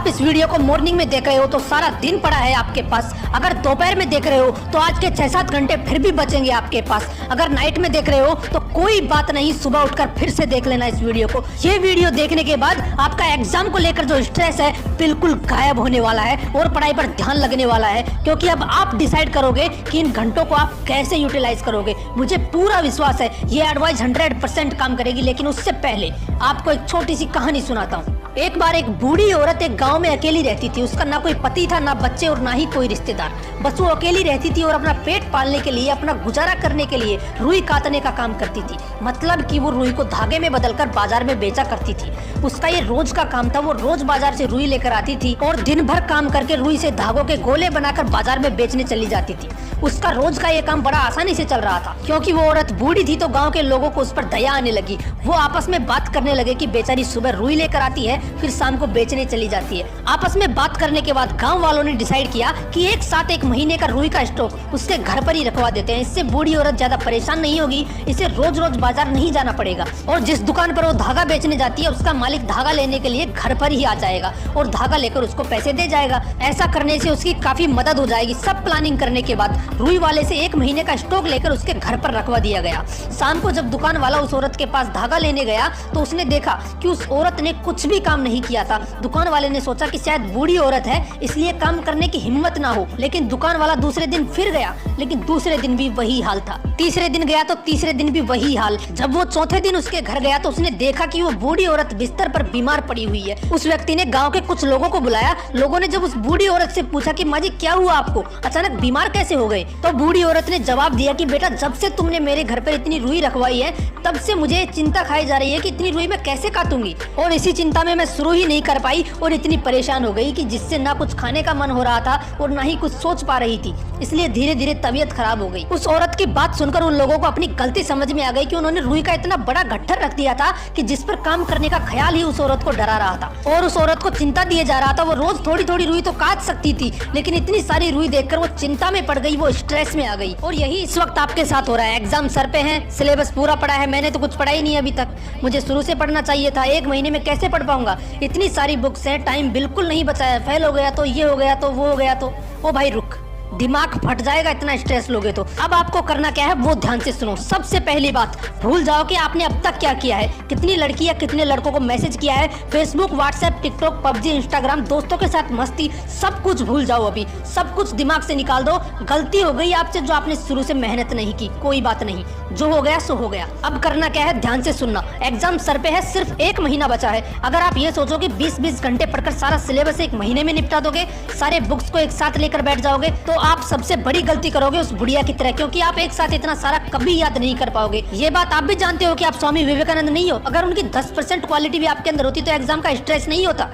आप इस वीडियो को मॉर्निंग में देख रहे हो तो सारा दिन पड़ा है आपके पास। अगर दोपहर में देख रहे हो तो आज के 6-7 घंटे फिर भी बचेंगे आपके पास। अगर नाइट में देख रहे हो तो कोई बात नहीं, सुबह उठकर फिर से देख लेना इस वीडियो को। ये वीडियो देखने के बाद आपका एग्जाम को लेकर जो स्ट्रेस है बिल्कुल गायब होने वाला है और पढ़ाई पर ध्यान लगने वाला है, क्योंकि अब आप डिसाइड करोगे कि इन घंटों को आप कैसे यूटिलाइज करोगे। मुझे पूरा विश्वास है ये एडवाइस 100% काम करेगी। लेकिन उससे पहले आपको एक छोटी सी कहानी सुनाता हूँ। एक बार एक बूढ़ी औरत एक गांव में अकेली रहती थी। उसका ना कोई पति था, ना बच्चे और ना ही कोई रिश्तेदार। बस वो अकेली रहती थी और अपना पेट पालने के लिए, अपना गुजारा करने के लिए रुई काटने का काम करती थी। मतलब कि वो रुई को धागे में बदलकर बाजार में बेचा करती थी। उसका ये रोज का काम था। वो रोज बाजार से रुई लेकर आती थी और दिन भर काम करके रुई से धागों के गोले बनाकर बाजार में बेचने चली जाती थी। उसका रोज का ये काम बड़ा आसानी से चल रहा था। क्योंकि वो औरत बूढ़ी थी तो गाँव के लोगों को उस पर दया आने लगी। वो आपस में बात करने लगे कि बेचारी सुबह रुई लेकर आती है, फिर शाम को बेचने चली जाती है। आपस में बात करने के बाद गांव वालों ने डिसाइड किया कि एक साथ 1 महीने का रुई का स्टॉक उसके घर पर ही रखवा देते हैं। इससे बूढ़ी औरत ज्यादा परेशान नहीं होगी, इसे रोज रोज बाजार नहीं जाना पड़ेगा और जिस दुकान पर वो धागा बेचने जाती है उसका मालिक धागा लेने के लिए घर पर ही आ जाएगा और धागा लेकर उसको पैसे दे जाएगा। ऐसा करने से उसकी काफी मदद हो जाएगी। सब प्लानिंग करने के बाद रुई वाले से 1 महीने का स्टॉक लेकर उसके घर पर रखवा दिया गया। शाम को जब दुकान वाला उस औरत के पास धागा लेने गया तो उसने देखा कि उस औरत ने कुछ भी काम नहीं किया था। दुकान वाले ने सोचा कि शायद बूढ़ी औरत है इसलिए काम करने की हिम्मत ना हो। लेकिन दुकान वाला दूसरे दिन फिर गया, लेकिन दूसरे दिन भी वही हाल था। तीसरे दिन गया तो तीसरे दिन भी वही हाल। जब वो चौथे दिन उसके घर गया तो उसने देखा कि वो बूढ़ी औरत बिस्तर पर बीमार पड़ी हुई है। उस व्यक्ति ने गांव के कुछ लोगों को बुलाया। लोगों ने जब उस बूढ़ी औरत से पूछा कि माँ जी क्या हुआ, आपको अचानक बीमार कैसे हो गए, तो बूढ़ी औरत ने जवाब दिया कि बेटा जब से तुमने मेरे घर पर इतनी रुई रखवाई है तब से मुझे चिंता खाई जा रही है कि इतनी रुई मैं कैसे काटूंगी। और इसी चिंता में मैं शुरू ही नहीं कर पाई और इतनी परेशान हो गई कि जिससे ना कुछ खाने का मन हो रहा था और ना ही कुछ सोच पा रही थी। इसलिए धीरे धीरे तबीयत खराब हो गई। उस औरत की बात सुनकर उन लोगों को अपनी गलती समझ में आ गई कि उन्होंने रुई का इतना बड़ा गट्ठर रख दिया था कि जिस पर काम करने का ख्याल ही उस औरत को डरा रहा था और उस औरत को चिंता दिए जा रहा था। वो रोज थोड़ी थोड़ी रुई तो काट सकती थी, लेकिन इतनी सारी रुई देखकर वो चिंता में पड़ गई, वो स्ट्रेस में आ गई। और यही इस वक्त आपके साथ हो रहा है। एग्जाम सर पे है, सिलेबस पूरा पढ़ा है, मैंने तो कुछ पढ़ा ही नहीं अभी तक। मुझे शुरू से पढ़ना चाहिए था, 1 महीने में कैसे पढ़ पाऊंगा। इतनी सारी बुक्स हैं, टाइम बिल्कुल नहीं बचाया, फेल हो गया तो ये हो गया तो वो हो गया तो। ओ भाई रुक, दिमाग फट जाएगा इतना स्ट्रेस लोगे तो। अब आपको करना क्या है वो ध्यान से सुनो। सबसे पहली बात, भूल जाओ कि आपने अब तक क्या किया है, कितनी लड़की या कितने लड़कों को मैसेज किया है, Facebook, WhatsApp, TikTok, PUBG, Instagram, दोस्तों के साथ मस्ती, सब कुछ भूल जाओ। अभी सब कुछ दिमाग से निकाल दो। गलती हो गई आपसे जो आपने शुरू से मेहनत नहीं की, कोई बात नहीं, जो हो गया सो हो गया। अब करना क्या है, ध्यान से सुनना। एग्जाम सर पे है, सिर्फ 1 महीना बचा है। अगर आप ये सोचो कि 20-20 घंटे पढ़कर सारा सिलेबस 1 महीने में निपटा दोगे, सारे बुक्स को एक साथ लेकर बैठ जाओगे, तो आप सबसे बड़ी गलती करोगे उस बुढ़िया की तरह, क्योंकि आप एक साथ इतना सारा कभी याद नहीं कर पाओगे। ये बात आप भी जानते हो कि आप स्वामी विवेकानंद नहीं हो। अगर उनकी 10% क्वालिटी भी आपके अंदर होती तो एग्जाम का स्ट्रेस नहीं होता।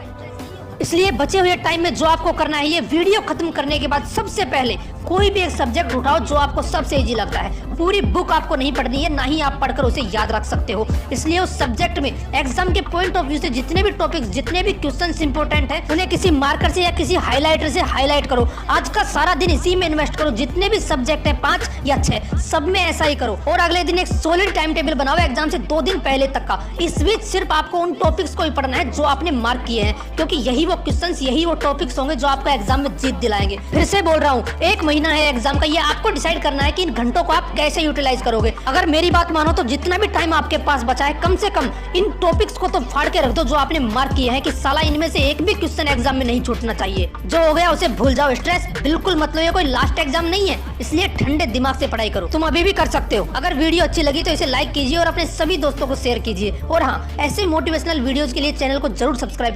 इसलिए बचे हुए टाइम में जो आपको करना है, ये वीडियो खत्म करने के बाद सबसे पहले कोई भी एक सब्जेक्ट उठाओ जो आपको सबसे इजी लगता है। पूरी बुक आपको नहीं पढ़नी है, ना ही आप पढ़कर उसे याद रख सकते हो। इसलिए उस सब्जेक्ट में एग्जाम के पॉइंट ऑफ व्यू से जितने भी टॉपिक्स, जितने भी क्वेश्चंस इंपॉर्टेंट है, उन्हें किसी मार्कर से या किसी हाईलाइटर से हाईलाइट करो। आज का सारा दिन इसी में इन्वेस्ट करो। जितने भी सब्जेक्ट है 5 या 6, सब में ऐसा ही करो। और अगले दिन एक सॉलिड टाइम टेबल बनाओ एग्जाम से 2 दिन पहले तक का। इस बीच सिर्फ आपको उन टॉपिक्स को ही पढ़ना है जो आपने मार्क किए हैं, क्योंकि यही वो क्वेश्चंस, यही वो टॉपिक्स होंगे जो आपको एग्जाम में जीत दिलाएंगे। फिर से बोल रहा हूँ, 1 महीना है एग्जाम का। ये आपको डिसाइड करना है कि इन घंटों को आप कैसे यूटिलाइज करोगे। अगर मेरी बात मानो तो जितना भी टाइम आपके पास बचा है, कम से कम इन टॉपिक्स को तो फाड़ के रख दो जो आपने मार्क किए हैं, कि साला इनमें से एक भी क्वेश्चन एग्जाम में नहीं छूटना चाहिए। जो हो गया उसे भूल जाओ। स्ट्रेस बिल्कुल मत लो, ये कोई लास्ट एग्जाम नहीं है, इसलिए ठंडे दिमाग से पढ़ाई करो। तुम अभी भी कर सकते हो। अगर वीडियो अच्छी लगी तो इसे लाइक कीजिए और अपने सभी दोस्तों को शेयर कीजिए। और हाँ, ऐसे मोटिवेशनल वीडियोज के लिए चैनल को जरूर सब्सक्राइब कीजिए।